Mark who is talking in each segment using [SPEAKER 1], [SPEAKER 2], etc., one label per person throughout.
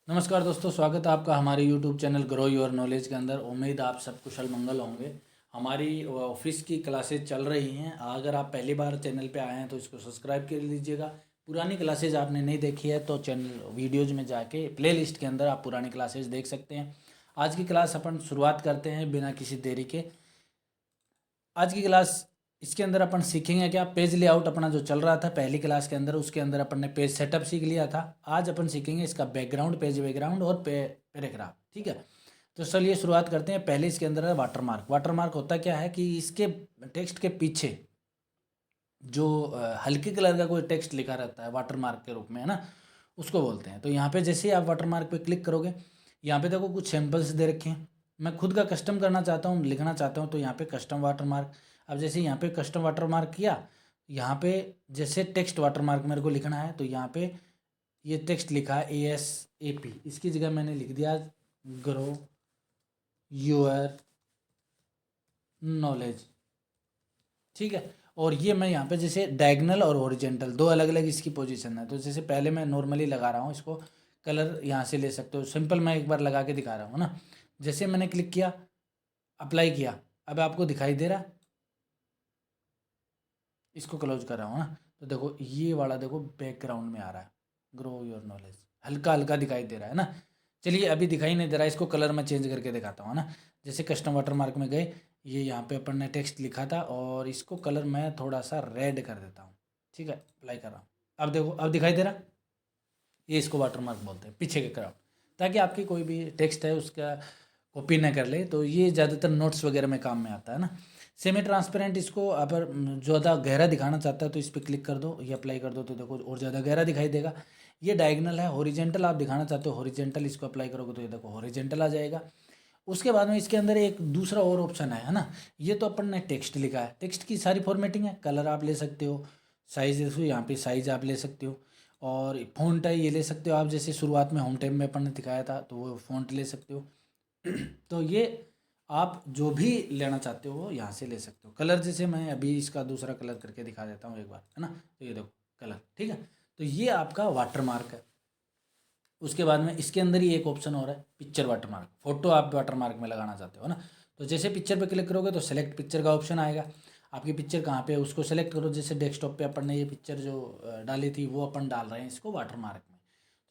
[SPEAKER 1] नमस्कार दोस्तों, स्वागत है आपका हमारे YouTube channel grow your knowledge के अंदर। उम्मीद आप सब कुशल मंगल होंगे। हमारी ऑफिस की क्लासेज चल रही हैं। अगर आप पहली बार चैनल पे आए हैं तो इसको सब्सक्राइब कर लीजिएगा। पुरानी क्लासेज आपने नहीं देखी है तो चैनल वीडियोज़ में जाके प्लेलिस्ट के अंदर आप पुरानी क्लासेज देख सकते हैं। आज की क्लास अपन शुरुआत करते हैं बिना किसी देरी के। आज की क्लास इसके अंदर अपन सीखेंगे क्या, पेज लेआउट अपना जो चल रहा था पहली क्लास के अंदर, उसके अंदर अपन ने पेज सेटअप सीख लिया था। आज अपन सीखेंगे इसका बैकग्राउंड, पेज बैकग्राउंड और पैराग्राफ। ठीक है, तो चलिए शुरुआत करते हैं। पहले इसके अंदर है वाटरमार्क। वाटरमार्क होता क्या है कि इसके टेक्स्ट के पीछे जो हल्के कलर का कोई टेक्स्ट लिखा रहता है वाटरमार्क के रूप में, है ना, उसको बोलते हैं। तो यहाँ पे जैसे ही आप वाटरमार्क पे क्लिक करोगे, यहाँ पे देखो कुछ सैम्पल्स दे रखे हैं। मैं खुद का कस्टम करना चाहता हूँ, लिखना चाहता हूँ, तो यहाँ पे कस्टम वाटरमार्क। अब जैसे यहाँ पे कस्टम वाटरमार्क किया, यहाँ पे जैसे टेक्स्ट वाटरमार्क मेरे को लिखना है तो यहाँ पे ये टेक्स्ट लिखा है ASAP, इसकी जगह मैंने लिख दिया ग्रो योर नॉलेज। ठीक है, और ये मैं यहाँ पे जैसे डायगनल और हॉरिजेंटल दो अलग अलग इसकी पोजीशन है। तो जैसे पहले मैं नॉर्मली लगा रहा हूँ इसको, कलर यहाँ से ले सकते हो। सिंपल मैं एक बार लगा के दिखा रहा हूँ ना। जैसे मैंने क्लिक किया, अप्लाई किया, अब आपको दिखाई दे रहा है। इसको क्लोज कर रहा हूँ ना, तो देखो ये वाला देखो बैकग्राउंड में आ रहा है, ग्रो योर नॉलेज, हल्का हल्का दिखाई दे रहा है ना। चलिए अभी दिखाई नहीं दे रहा है, इसको कलर में चेंज करके दिखाता हूँ ना। जैसे कस्टम वाटरमार्क में गए, ये यहाँ पे अपन ने टेक्स्ट लिखा था और इसको कलर मैं थोड़ा सा रेड कर देता हूँ। ठीक है, अप्लाई कर रहा हूँ। अब देखो, अब दिखाई दे रहा। ये इसको वाटरमार्क बोलते हैं, पीछे के क्राउड, ताकि आपकी कोई भी टेक्स्ट है उसका कॉपी ना कर ले। तो ये ज़्यादातर नोट्स वगैरह में काम में आता है ना। सेमी ट्रांसपेरेंट, इसको अगर ज़्यादा गहरा दिखाना चाहता है तो इस पर क्लिक कर दो, ये अप्लाई कर दो, तो देखो और ज़्यादा गहरा दिखाई देगा। ये डायगनल है। हॉरिजेंटल आप दिखाना चाहते हो, हॉरिजेंटल इसको अप्लाई करोगे तो ये देखो हॉरिजेंटल आ जाएगा। उसके बाद में इसके अंदर एक दूसरा और ऑप्शन है ना। ये तो अपन ने टेक्स्ट लिखा है, टेक्स्ट की सारी फॉर्मेटिंग है। कलर आप ले सकते हो, साइज देखो यहाँ पे साइज आप ले सकते हो, और फ़ॉन्ट है ये ले सकते हो आप। जैसे शुरुआत में होम टैब में अपन ने दिखाया था तो वो फ़ॉन्ट ले सकते हो। तो ये आप जो भी लेना चाहते हो यहाँ से ले सकते हो। कलर जैसे मैं अभी इसका दूसरा कलर करके दिखा देता हूँ एक बार, है ना। तो ये देखो कलर, ठीक है। तो ये आपका वाटरमार्क है। उसके बाद में इसके अंदर ही एक ऑप्शन और है, पिक्चर वाटरमार्क। फोटो आप वाटरमार्क में लगाना चाहते हो ना, तो जैसे पिक्चर पे क्लिक करोगे तो सेलेक्ट पिक्चर का ऑप्शन आएगा। आपकी पिक्चर कहाँ पे है उसको सेलेक्ट करो। जैसे डेस्कटॉप पे अपन ने ये पिक्चर जो डाली थी वो अपन डाल रहे हैं इसको वाटरमार्क में।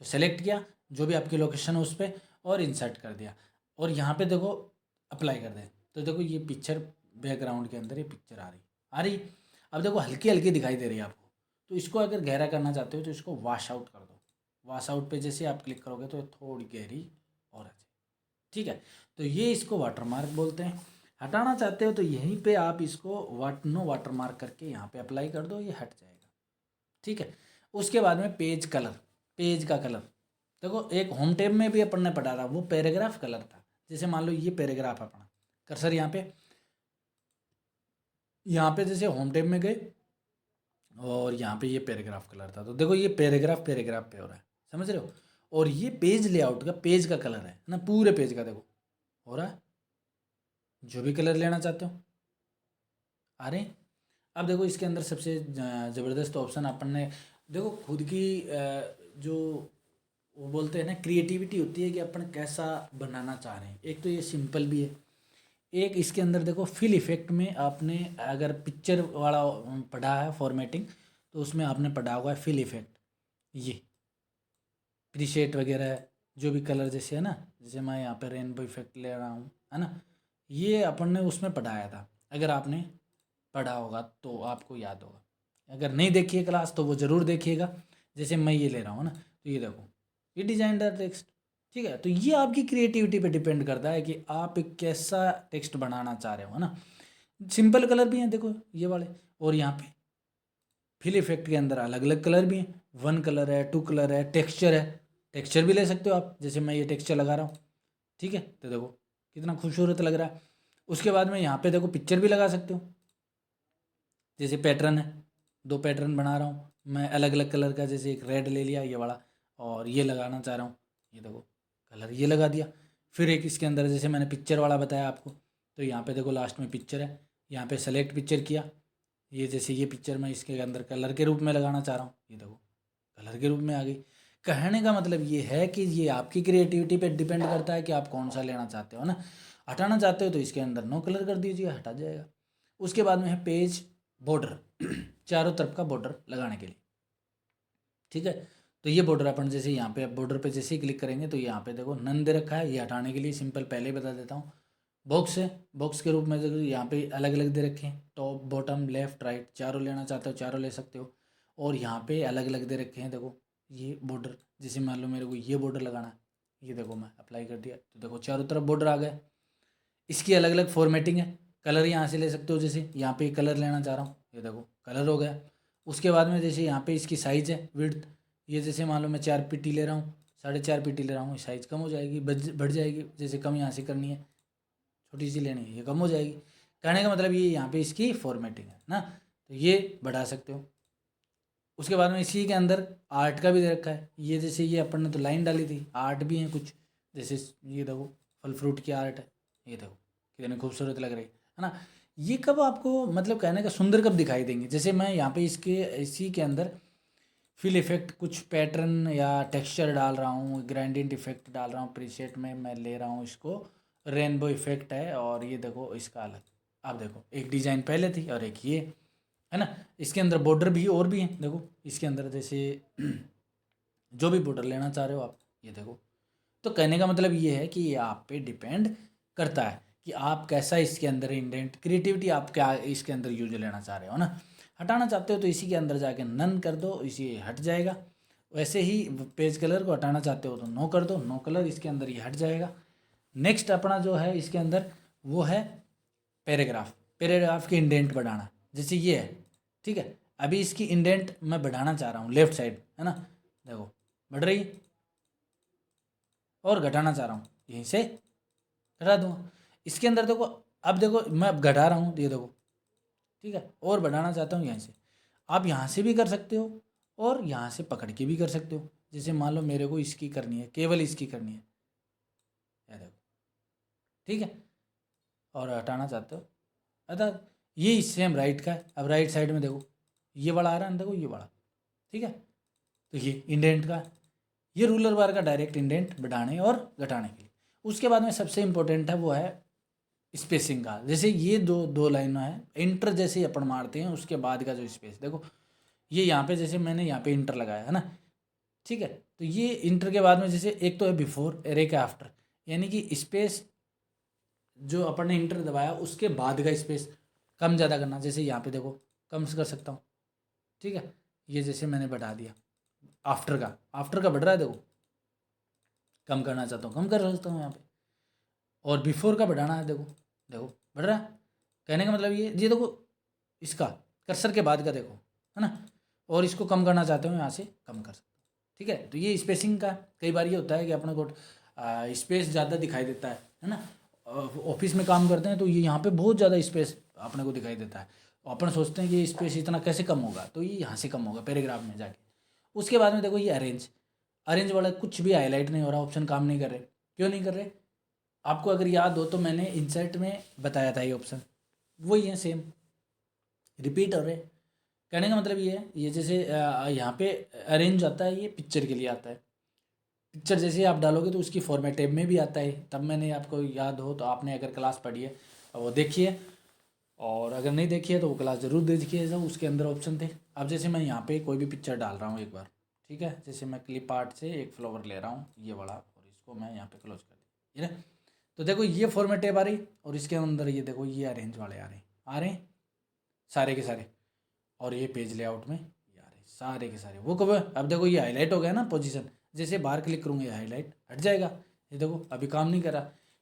[SPEAKER 1] तो सेलेक्ट किया जो भी आपकी लोकेशन है उस पर, और इंसर्ट कर दिया, और यहाँ पे देखो अप्लाई कर दें। तो देखो ये पिक्चर बैकग्राउंड के अंदर ये पिक्चर आ रही। अब देखो हल्की हल्की दिखाई दे रही है आपको। तो इसको अगर गहरा करना चाहते हो तो इसको वॉश आउट कर दो। वॉश आउट पे जैसे आप क्लिक करोगे तो थोड़ी गहरी और अच्छी। ठीक है, तो ये इसको वाटरमार्क बोलते हैं। हटाना चाहते हो तो यहीं पे आप इसको नो वाटरमार्क करके यहाँ पे अप्लाई कर दो, ये हट जाएगा। ठीक है, उसके बाद में पेज कलर, पेज का कलर देखो एक होम टैब में भी अपन ने पढ़ा था, वो पैराग्राफ कलर था। जैसे मान लो ये पैराग्राफ अपना, कर्सर यहाँ पे जैसे होम टैब में गए और यहाँ पे ये पैराग्राफ कलर था, तो देखो ये पैराग्राफ पैराग्राफ पे हो रहा है, समझ रहे हो। और ये पेज लेआउट का पेज का कलर है ना, पूरे पेज का देखो हो रहा है। जो भी कलर लेना चाहते हो आ रहे हैं। अब देखो इसके अंदर सबसे ज़बरदस्त ऑप्शन अपन ने, देखो खुद की जो वो बोलते हैं ना क्रिएटिविटी होती है कि अपन कैसा बनाना चाह रहे हैं। एक तो ये सिंपल भी है, एक इसके अंदर देखो फिल इफेक्ट में आपने अगर पिक्चर वाला पढ़ा है फॉर्मेटिंग, तो उसमें आपने पढ़ा हुआ है फिल इफेक्ट, ये प्रीशेट वगैरह है, जो भी कलर जैसे है ना। जैसे मैं यहाँ पे रेनबो इफेक्ट ले रहा हूँ, है ना। ये अपन ने उसमें पढ़ाया था, अगर आपने पढ़ा होगा तो आपको याद होगा। अगर नहीं देखिए क्लास तो वो ज़रूर देखिएगा। जैसे मैं ये ले रहा हूँ ना, तो ये देखो ये डिजाइनर टेक्स्ट। ठीक है, तो ये आपकी क्रिएटिविटी पे डिपेंड करता है कि आप एक कैसा टेक्स्ट बनाना चाह रहे हो, है ना। सिंपल कलर भी हैं देखो ये वाले, और यहाँ पे फिल इफेक्ट के अंदर अलग अलग कलर भी हैं। 1 कलर है, 2 कलर है, टेक्सचर है, टेक्सचर भी ले सकते हो आप। जैसे मैं ये टेक्सचर लगा रहा हूँ, ठीक है, तो देखो कितना खूबसूरत लग रहा है। उसके बाद में यहाँ पे देखो पिक्चर भी लगा सकते हो। जैसे पैटर्न है, 2 पैटर्न बना रहा हूँ मैं अलग अलग कलर का। जैसे एक रेड ले लिया ये वाला, और ये लगाना चाह रहा हूँ, ये देखो कलर ये लगा दिया। फिर एक इसके अंदर जैसे मैंने पिक्चर वाला बताया आपको, तो यहाँ पे देखो लास्ट में पिक्चर है, यहाँ पे सेलेक्ट पिक्चर किया। ये जैसे ये पिक्चर मैं इसके अंदर कलर के रूप में लगाना चाह रहा हूँ, ये देखो कलर के रूप में आ गई। कहने का मतलब ये है कि ये आपकी क्रिएटिविटी पे डिपेंड करता है कि आप कौन सा लेना चाहते हो ना। हटाना चाहते हो तो इसके अंदर नो कलर कर दीजिए, हटा जाएगा। उसके बाद में है पेज बॉर्डर चारों तरफ का बॉर्डर लगाने के लिए, ठीक है। तो ये बॉर्डर अपन जैसे यहाँ पे बॉर्डर पे जैसे ही क्लिक करेंगे तो यहाँ पे देखो नन दे रखा है, ये हटाने के लिए सिंपल पहले ही बता देता हूँ। बॉक्स है, बॉक्स के रूप में देखो यहाँ पे अलग अलग दे रखे हैं, टॉप बॉटम लेफ्ट राइट, चारों लेना चाहते हो चारों ले सकते हो। और यहाँ पे अलग अलग दे रखे हैं देखो ये बॉर्डर, जैसे मान लो मेरे को ये बॉर्डर लगाना है, ये देखो मैं अप्लाई कर दिया तो देखो चारों तरफ बॉर्डर आ गए। इसकी अलग अलग फॉर्मेटिंग है, कलर यहाँ से ले सकते हो, जैसे यहाँ पे कलर लेना चाह रहा हूँ, ये देखो कलर हो गया। उसके बाद में जैसे यहाँ पे इसकी साइज़ है विड्थ, ये जैसे मान लो मैं 4 पीटी ले रहा हूँ, 4.5 पीटी ले रहा हूँ, साइज़ कम हो जाएगी, बढ़ जाएगी। जैसे कम यहाँ से करनी है, छोटी सी लेनी है, ये कम हो जाएगी। कहने का मतलब ये यहाँ पे इसकी फॉर्मेटिंग है ना, तो ये बढ़ा सकते हो। उसके बाद में इसी के अंदर आर्ट का भी दे रखा है, ये जैसे ये अपन ने तो लाइन डाली थी, आर्ट भी है कुछ, जैसे ये देखो फल फ्रूट की आर्ट है, ये देखो कितनी खूबसूरत लग रही है ना। ये कब आपको मतलब कहने का सुंदर कब दिखाई देंगे, जैसे मैं यहाँ पे इसके इसी के अंदर फिल इफेक्ट कुछ पैटर्न या टेक्सचर डाल रहा हूँ, ग्रेडिएंट इफेक्ट डाल रहा हूँ, प्रीसेट में मैं ले रहा हूँ इसको, रेनबो इफेक्ट है, और ये देखो इसका अलग, आप देखो एक डिज़ाइन पहले थी और एक ये है ना। इसके अंदर बॉर्डर भी और भी हैं, देखो इसके अंदर जैसे जो भी बॉर्डर लेना चाह रहे हो आप, ये देखो। तो कहने का मतलब ये है कि ये आप पे डिपेंड करता है कि आप कैसा इसके अंदर इंडेंट क्रिएटिविटी आप क्या इसके अंदर यूज लेना चाह रहे हो ना। हटाना चाहते हो तो इसी के अंदर जाके नन कर दो, इसी हट जाएगा। वैसे ही पेज कलर को हटाना चाहते हो तो नो कर दो, नो कलर, इसके अंदर ये हट जाएगा। नेक्स्ट अपना जो है इसके अंदर वो है पैराग्राफ, पैराग्राफ की इंडेंट बढ़ाना, जैसे ये है, ठीक है। अभी इसकी इंडेंट मैं बढ़ाना चाह रहा हूँ लेफ्ट साइड, है ना, देखो बढ़ रही है, और घटाना चाह रहा हूँ यहीं से घटा दूंगा। इसके अंदर देखो, अब देखो मैं अब घटा रहा हूँ, ये देखो, ठीक है, और बढ़ाना चाहता हूँ यहाँ से, आप यहाँ से भी कर सकते हो और यहाँ से पकड़ के भी कर सकते हो। जैसे मान लो मेरे को इसकी करनी है, केवल इसकी करनी है, ये देखो, ठीक है, और हटाना चाहते हो अर्थात ये सेम राइट का है। अब राइट साइड में देखो ये बड़ा आ रहा है, देखो ये बड़ा, ठीक है। तो ये इंडेंट का, ये रूलर बार का डायरेक्ट इंडेंट बढ़ाने और घटाने के लिए। उसके बाद में सबसे इम्पोर्टेंट है वो है स्पेसिंग का, जैसे ये दो लाइन है, इंटर जैसे ही अपन मारते हैं उसके बाद का जो स्पेस देखो, ये यहाँ पे जैसे मैंने यहाँ पे इंटर लगाया है ना, ठीक है। तो ये इंटर के बाद में जैसे एक तो है बिफोर और एक है आफ्टर, यानी कि स्पेस जो अपन ने इंटर दबाया उसके बाद का स्पेस कम ज़्यादा करना। जैसे यहाँ पे देखो कम कर सकता हूँ, ठीक है, ये जैसे मैंने बढ़ा दिया, आफ्टर का बढ़ रहा है, देखो कम करना चाहता हूँ कम कर सकता हूँ यहाँ पे, और बिफोर का बढ़ाना है, देखो देखो बढ़ रहा है। कहने का मतलब ये देखो इसका कर्सर के बाद का देखो, है ना, और इसको कम करना चाहते हो यहाँ से कम कर सकते हो, ठीक है। तो ये स्पेसिंग का कई बार ये होता है कि अपने को स्पेस ज़्यादा दिखाई देता है ना। ऑफिस में काम करते हैं तो ये यहाँ पे बहुत ज़्यादा स्पेस अपने को दिखाई देता है, अपन सोचते हैं कि ये स्पेस इतना कैसे कम होगा, तो ये यहाँ से कम होगा पैराग्राफ में जाके। उसके बाद में देखो ये अरेंज वाला कुछ भी हाईलाइट नहीं हो रहा, ऑप्शन काम नहीं कर रहे, क्यों नहीं कर रहे, आपको अगर याद हो तो मैंने इंसर्ट में बताया था ये ऑप्शन, वही है सेम रिपीट हो रहे। कहने का मतलब ये है, ये जैसे यहाँ पे अरेंज आता है, ये पिक्चर के लिए आता है, पिक्चर जैसे आप डालोगे तो उसकी फॉर्मेट टैब में भी आता है, तब मैंने आपको याद हो तो आपने अगर क्लास पढ़ी है वो देखिए, और अगर नहीं देखी है तो वो क्लास ज़रूर देखिए, जब उसके अंदर ऑप्शन थे। अब जैसे मैं यहाँ पे कोई भी पिक्चर डाल रहा हूँ एक बार, ठीक है, जैसे मैं क्लिप आर्ट से एक फ्लावर ले रहा हूँ ये बड़ा, और इसको मैं यहाँ पे क्लोज कर दिया, ठीक है। तो देखो ये फॉर्मेट टैब आ रही, और इसके अंदर ये देखो ये अरेंज वाले आ रहे हैं सारे के सारे, और ये पेज लेआउट में ये आ रहे सारे के सारे। वो कब, अब देखो ये हाईलाइट हो गया ना पोजीशन, जैसे बाहर क्लिक करूँगा ये हाईलाइट हट जाएगा, ये देखो अभी काम नहीं करा,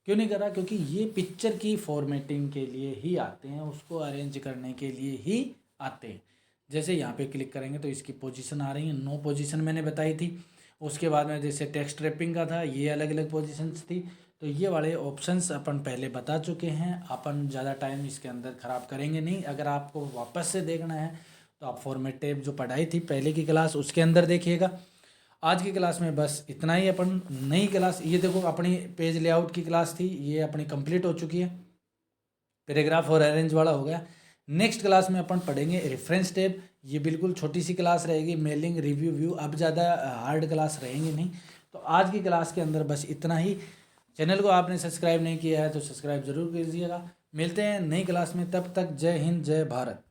[SPEAKER 1] क्यों नहीं करा, क्योंकि ये पिक्चर की फॉर्मेटिंग के लिए ही आते हैं, उसको अरेंज करने के लिए ही आते हैं। जैसे यहाँ पे क्लिक करेंगे तो इसकी पोजीशन आ रही है, 9 पोजीशन मैंने बताई थी। उसके बाद में जैसे टेक्स्ट रैपिंग का था, ये अलग अलग पोजीशंस थी। तो ये वाले ऑप्शंस अपन पहले बता चुके हैं, अपन ज़्यादा टाइम इसके अंदर ख़राब करेंगे नहीं। अगर आपको वापस से देखना है तो आप फॉर्मेट टैब जो पढ़ाई थी पहले की क्लास उसके अंदर देखिएगा। आज की क्लास में बस इतना ही। अपन नई क्लास, ये देखो अपनी पेज लेआउट की क्लास थी, ये अपनी कंप्लीट हो चुकी है, पैराग्राफ और अरेंज वाला हो गया। नेक्स्ट क्लास में अपन पढ़ेंगे रेफरेंस टैब। ये बिल्कुल छोटी सी क्लास रहेगी, मेलिंग रिव्यू व्यू, अब ज़्यादा हार्ड क्लास रहेंगी नहीं। तो आज की क्लास के अंदर बस इतना ही। चैनल को आपने सब्सक्राइब नहीं किया है तो सब्सक्राइब जरूर कीजिएगा। मिलते हैं नई क्लास में, तब तक जय हिंद जय भारत।